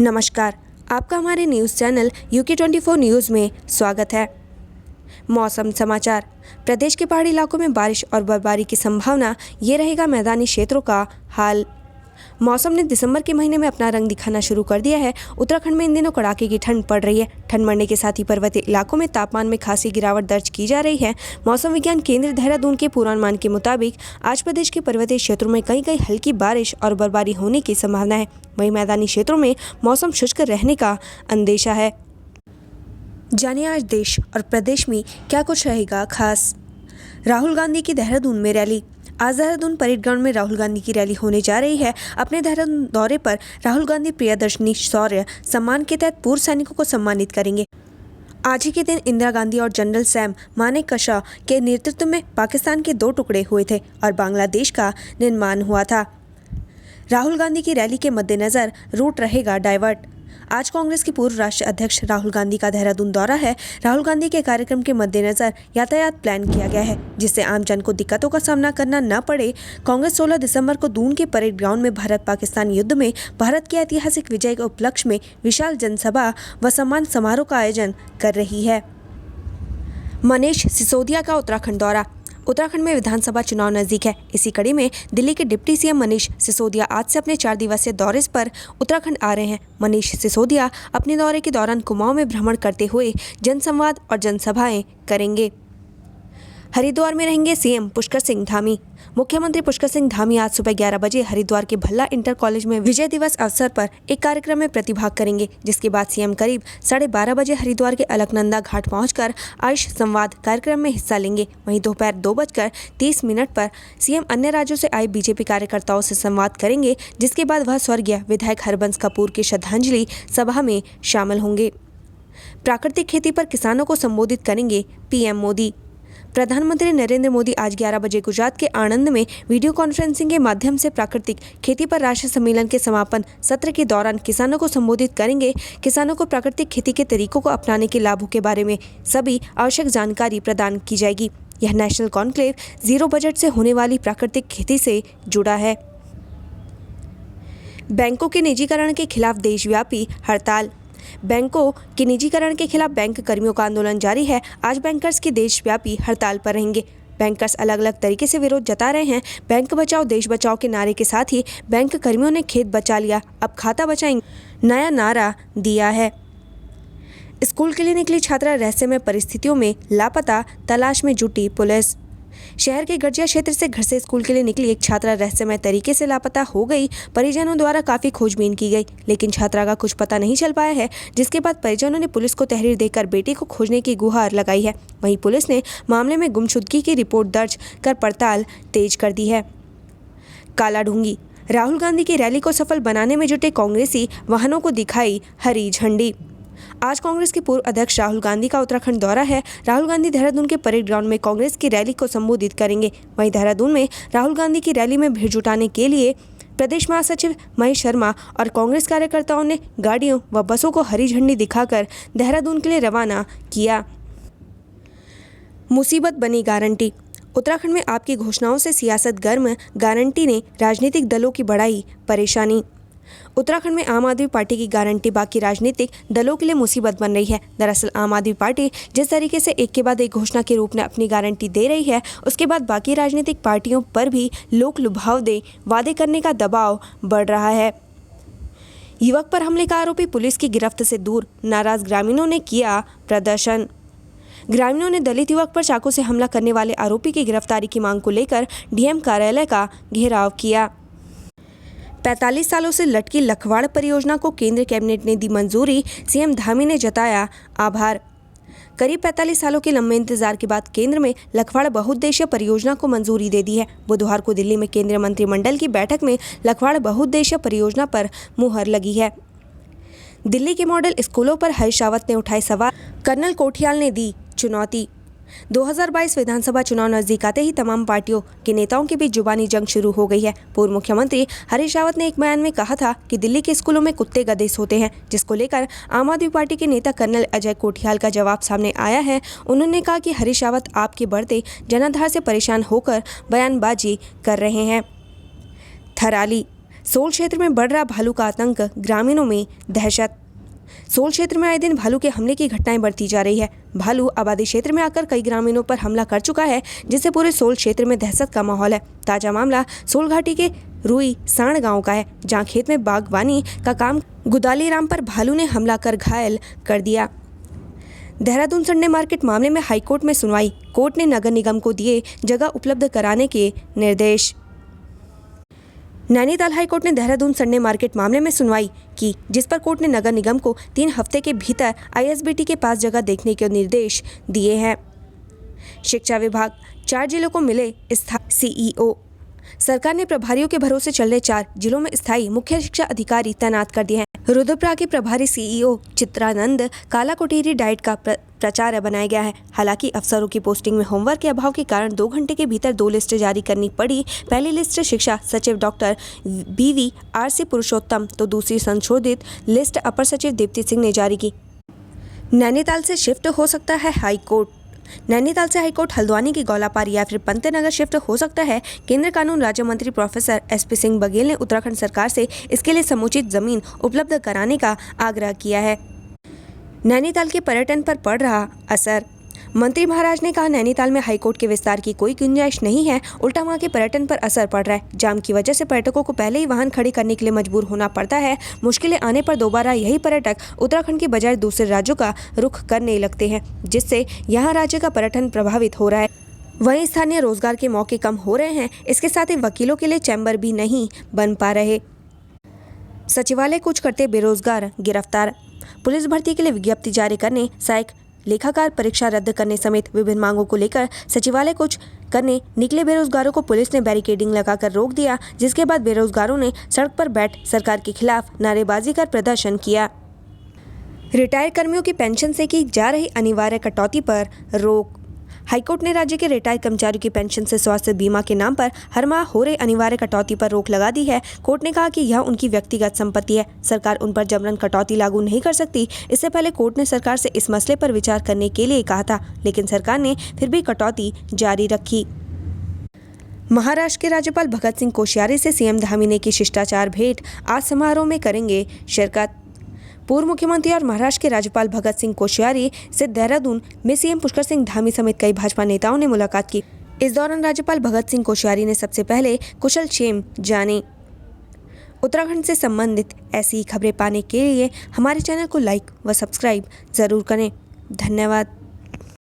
नमस्कार, आपका हमारे न्यूज़ चैनल UK24 न्यूज़ में स्वागत है। मौसम समाचार। प्रदेश के पहाड़ी इलाकों में बारिश और बर्फबारी की संभावना, ये रहेगा मैदानी क्षेत्रों का हाल। मौसम ने दिसंबर के महीने में अपना रंग दिखाना शुरू कर दिया है। उत्तराखंड में इन दिनों कड़ाके की ठंड पड़ रही है। ठंड बढ़ने के साथ ही पर्वतीय इलाकों में तापमान में खासी गिरावट दर्ज की जा रही है। मौसम विज्ञान केंद्र देहरादून के पूर्वानुमान के मुताबिक आज प्रदेश के पर्वतीय क्षेत्रों में कहीं कहीं हल्की बारिश और बर्फबारी होने की संभावना है। वहीं मैदानी क्षेत्रों में मौसम शुष्क रहने का अंदेशा है। जानिए आज देश और प्रदेश में क्या कुछ रहेगा खास। राहुल गांधी की देहरादून में रैली। आज देहरादून परेड ग्राउंड में राहुल गांधी की रैली होने जा रही है। अपने देहरादून दौरे पर राहुल गांधी प्रियदर्शनी शौर्य सम्मान के तहत पूर्व सैनिकों को सम्मानित करेंगे। आज ही के दिन इंदिरा गांधी और जनरल सैम मानेकशॉ के नेतृत्व में पाकिस्तान के 2 टुकड़े हुए थे और बांग्लादेश का निर्माण हुआ था। राहुल गांधी की रैली के मद्देनजर रूट रहेगा डाइवर्ट। आज कांग्रेस के पूर्व राष्ट्रीय अध्यक्ष राहुल गांधी का देहरादून दौरा है। राहुल गांधी के कार्यक्रम के मद्देनजर यातायात प्लान किया गया है, जिससे आमजन को दिक्कतों का सामना करना न पड़े। कांग्रेस 16 दिसंबर को दून के परेड ग्राउंड में भारत पाकिस्तान युद्ध में भारत की ऐतिहासिक विजय के उपलक्ष्य में विशाल जनसभा व सम्मान समारोह का आयोजन कर रही है। मनीष सिसोदिया का उत्तराखंड दौरा। उत्तराखंड में विधानसभा चुनाव नजदीक है। इसी कड़ी में दिल्ली के डिप्टी सीएम मनीष सिसोदिया आज से अपने 4 दिवसीय दौरे पर उत्तराखंड आ रहे हैं। मनीष सिसोदिया अपने दौरे के दौरान कुमाऊं में भ्रमण करते हुए जनसंवाद और जनसभाएं करेंगे। हरिद्वार में रहेंगे सीएम पुष्कर सिंह धामी। मुख्यमंत्री पुष्कर सिंह धामी आज सुबह 11 बजे हरिद्वार के भल्ला इंटर कॉलेज में विजय दिवस अवसर पर एक कार्यक्रम में प्रतिभाग करेंगे, जिसके बाद सीएम करीब 12:30 बजे हरिद्वार के अलकनंदा घाट पहुंचकर आयुष संवाद कार्यक्रम में हिस्सा लेंगे। वहीं दोपहर 2:30 पर सीएम अन्य राज्यों से आए बीजेपी कार्यकर्ताओं से संवाद करेंगे, जिसके बाद वह स्वर्गीय विधायक हरबंस कपूर की श्रद्धांजलि सभा में शामिल होंगे। प्राकृतिक खेती पर किसानों को संबोधित करेंगे पीएम मोदी। प्रधानमंत्री नरेंद्र मोदी आज 11 बजे गुजरात के आणंद में वीडियो कॉन्फ्रेंसिंग के माध्यम से प्राकृतिक खेती पर राष्ट्रीय सम्मेलन के समापन सत्र के दौरान किसानों को संबोधित करेंगे। किसानों को प्राकृतिक खेती के तरीकों को अपनाने के लाभों के बारे में सभी आवश्यक जानकारी प्रदान की जाएगी। यह नेशनल कॉन्क्लेव जीरो बजट से होने वाली प्राकृतिक खेती से जुड़ा है। बैंकों के निजीकरण के खिलाफ देशव्यापी हड़ताल। बैंकों के निजीकरण के खिलाफ बैंक कर्मियों का आंदोलन जारी है। आज बैंकर्स की देशव्यापी हड़ताल पर रहेंगे। बैंकर्स अलग अलग तरीके से विरोध जता रहे हैं। बैंक बचाओ देश बचाओ के नारे के साथ ही बैंक कर्मियों ने खेत बचा लिया, अब खाता बचाएंगे नया नारा दिया है। स्कूल के लिए निकली छात्रा रहस्यमय परिस्थितियों में लापता, तलाश में जुटी पुलिस। शहर के गरजिया क्षेत्र से घर से स्कूल के लिए निकली एक छात्रा रहस्यमय तरीके से लापता हो गई। परिजनों द्वारा काफी खोजबीन की गई, लेकिन छात्रा का कुछ पता नहीं चल पाया है, जिसके बाद परिजनों ने पुलिस को तहरीर देकर बेटी को खोजने की गुहार लगाई है। वहीं पुलिस ने मामले में गुमशुदगी की रिपोर्ट दर्ज कर पड़ताल तेज कर दी है। काला ढूंगी। राहुल गांधी की रैली को सफल बनाने में जुटे कांग्रेसी वाहनों को दिखाई हरी झंडी। आज कांग्रेस के पूर्व अध्यक्ष राहुल गांधी का उत्तराखंड दौरा है। राहुल गांधी देहरादून के परेड ग्राउंड में कांग्रेस की रैली को संबोधित करेंगे। वहीं देहरादून में राहुल गांधी की रैली में भीड़ जुटाने के लिए प्रदेश महासचिव महेश शर्मा और कांग्रेस कार्यकर्ताओं ने गाड़ियों व बसों को हरी झंडी दिखाकर देहरादून के लिए रवाना किया। मुसीबत बनी गारंटी। उत्तराखंड में आपकी घोषणाओं से सियासत गर्म, गारंटी ने राजनीतिक दलों की बढ़ाई परेशानी। उत्तराखंड में आम आदमी पार्टी की गारंटी बाकी राजनीतिक दलों के लिए मुसीबत बन रही है। दरअसल आम आदमी पार्टी जिस तरीके से एक के बाद एक घोषणा के रूप में अपनी गारंटी दे रही है, उसके बाद बाकी राजनीतिक पार्टियों पर भी लोक लुभावने वादे करने का दबाव बढ़ रहा है। युवक पर हमले का आरोपी पुलिस की गिरफ्त से दूर, नाराज ग्रामीणों ने किया प्रदर्शन। ग्रामीणों ने दलित युवक पर चाकू से हमला करने वाले आरोपी की गिरफ्तारी की मांग को लेकर डीएम कार्यालय का घेराव किया। 45 सालों से लटकी लखवाड़ परियोजना को केंद्र कैबिनेट ने दी मंजूरी। सीएम धामी ने जताया आभार। करीब 45 सालों के लंबे इंतजार के बाद केंद्र में लखवाड़ बहुउद्देशीय परियोजना को मंजूरी दे दी है। बुधवार को दिल्ली में केंद्रीय मंत्रिमंडल की बैठक में लखवाड़ बहुउद्देशीय परियोजना पर मुहर लगी है। दिल्ली के मॉडल स्कूलों पर हरीश रावत ने उठाए सवाल, कर्नल कोठियाल ने दी चुनौती। 2022 विधानसभा चुनाव नजदीक आते ही तमाम पार्टियों के नेताओं के बीच जुबानी जंग शुरू हो गई है। पूर्व मुख्यमंत्री हरीश रावत ने एक बयान में कहा था कि दिल्ली के स्कूलों में कुत्ते गधे सोते हैं, जिसको लेकर आम आदमी पार्टी के नेता कर्नल अजय कोठियाल का जवाब सामने आया है। उन्होंने कहा कि हरीश रावत आपके बढ़ते जनाधार से परेशान होकर बयानबाजी कर रहे हैं। थराली। सोल क्षेत्र में बढ़ रहा भालू का आतंक, ग्रामीणों में दहशत। सोल क्षेत्र में आए दिन भालू के हमले की घटनाएं बढ़ती जा रही है। भालू आबादी क्षेत्र में आकर कई ग्रामीणों पर हमला कर चुका है, जिससे पूरे सोल क्षेत्र में दहशत का माहौल है। ताजा मामला सोल घाटी के रुई साण गांव का है, जहां खेत में बागवानी का काम गुदाली राम पर भालू ने हमला कर घायल कर दिया। देहरादून संडे मार्केट मामले में हाईकोर्ट में सुनवाई, कोर्ट ने नगर निगम को दिए जगह उपलब्ध कराने के निर्देश। नैनीताल हाईकोर्ट ने देहरादून संडे मार्केट मामले में सुनवाई की, जिस पर कोर्ट ने नगर निगम को 3 हफ्ते के भीतर आईएसबीटी के पास जगह देखने के निर्देश दिए हैं। शिक्षा विभाग, 4 जिलों को मिले सीईओ। सरकार ने प्रभारियों के भरोसे चल रहे 4 जिलों में स्थायी मुख्य शिक्षा अधिकारी तैनात कर दिए हैं। रुद्रप्रयाग के प्रभारी सीईओ चित्रानंद काला कोटेरी डाइट का प्राचार्य बनाया गया है। हालांकि अफसरों की पोस्टिंग में होमवर्क के अभाव के कारण 2 घंटे के भीतर 2 लिस्ट जारी करनी पड़ी। पहली लिस्ट शिक्षा सचिव डॉक्टर BVRC पुरुषोत्तम तो दूसरी संशोधित लिस्ट अपर सचिव दीप्ति सिंह ने जारी की। नैनीताल से शिफ्ट हो सकता है हाईकोर्ट। नैनीताल से हाईकोर्ट हल्द्वानी की गौलापार या फिर पंतनगर शिफ्ट हो सकता है। केंद्रीय कानून राज्य मंत्री प्रोफेसर SP सिंह बघेल ने उत्तराखंड सरकार से इसके लिए समुचित जमीन उपलब्ध कराने का आग्रह किया है। नैनीताल के पर्यटन पर पड़ रहा असर। मंत्री महाराज ने कहा, नैनीताल में हाईकोर्ट के विस्तार की कोई गुंजाइश नहीं है, उल्टा वहां के पर्यटन पर असर पड़ रहा है। जाम की वजह से पर्यटकों को पहले ही वाहन खड़े करने के लिए मजबूर होना पड़ता है। मुश्किलें आने पर दोबारा यही पर्यटक उत्तराखंड के बजाय दूसरे राज्यों का रुख करने लगते हैं, जिससे यहाँ राज्य का पर्यटन प्रभावित हो रहा है। वहीं स्थानीय रोजगार के मौके कम हो रहे हैं। इसके साथ ही वकीलों के लिए चैम्बर भी नहीं बन पा रहे। सचिवालय कुछ करते बेरोजगार गिरफ्तार। पुलिस भर्ती के लिए विज्ञप्ति जारी करने, सहायक लेखाकार परीक्षा रद्द करने समेत विभिन्न मांगों को लेकर सचिवालय कुछ करने निकले बेरोजगारों को पुलिस ने बैरिकेडिंग लगाकर रोक दिया, जिसके बाद बेरोजगारों ने सड़क पर बैठ सरकार के खिलाफ नारेबाजी कर प्रदर्शन किया। रिटायर्ड कर्मियों की पेंशन से की जा रही अनिवार्य कटौती पर रोक। हाईकोर्ट ने राज्य के रिटायर्ड कर्मचारियों की पेंशन से स्वास्थ्य बीमा के नाम पर हर माह हो रही अनिवार्य कटौती पर रोक लगा दी है। कोर्ट ने कहा कि यह उनकी व्यक्तिगत संपत्ति है, सरकार उन पर जबरन कटौती लागू नहीं कर सकती। इससे पहले कोर्ट ने सरकार से इस मसले पर विचार करने के लिए कहा था, लेकिन सरकार ने फिर भी कटौती जारी रखी। महाराष्ट्र के राज्यपाल भगत सिंह कोश्यारी से सीएम धामी की शिष्टाचार भेंट, आज समारोह में करेंगे शिरकत। पूर्व मुख्यमंत्री और महाराष्ट्र के राज्यपाल भगत सिंह कोश्यारी से देहरादून में सीएम पुष्कर सिंह धामी समेत कई भाजपा नेताओं ने मुलाकात की। इस दौरान राज्यपाल भगत सिंह कोश्यारी ने सबसे पहले कुशल क्षेम जाने। उत्तराखंड से संबंधित ऐसी ही खबरें पाने के लिए हमारे चैनल को लाइक व सब्सक्राइब जरूर करें। धन्यवाद।